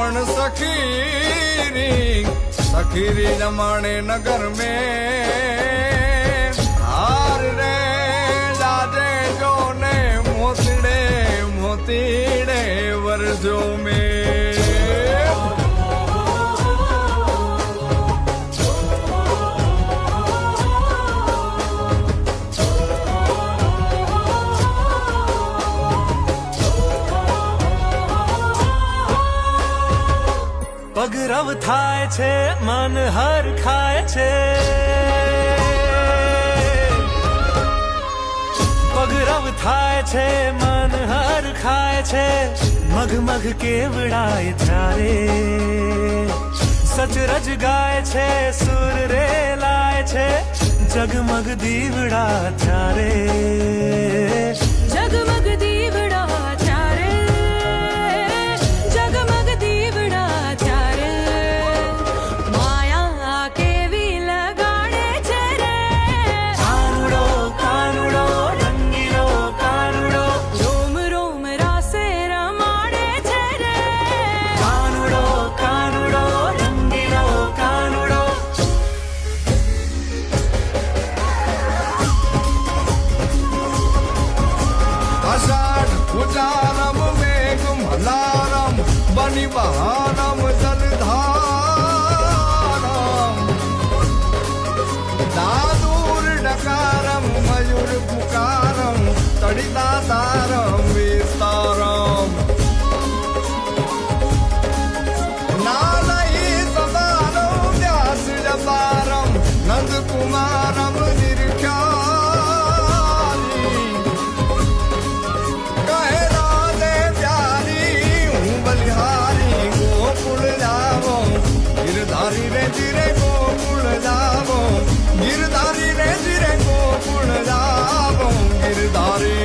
पण सखीरी जमाने नगर में हार रे जाजे जो ने मोतीड़े वर्जो में પગરવ થાય છે મન હર ખાય છે પગરવ થાય છે મન હર ખાય છે મગ મગ કેવડાય ત્યારે સચરજ ગાય છે સુર રે લાય છે જગમગ દીવડા ત્યારે જગમગ દીવડા ત્યારે જગમગ દીવડા ત્યારે માયા કેવી લગાડે છે રે કાનુડો કાનુડો રંગીલો કાનુડો રોમ રોમ રાસે રમાડે છે રે કાનુડો કાનુડો રંગીલો કાનુડો आषाढ़ उचारम मेघ मलारम बनी बहारम जलधारम दादूर डकारम मयूर पुकारम तड़िता तारम विस्तारम नालई सदारम व्यास जबारम नंद कुमारम निरख्याली कहे राधे प्यारी हूँ बलिहारी गोकुल जावो गिरधारी रे जिरे गोकुल जावो गिरधारी रे जिरे गोकुल जावो गिरधारी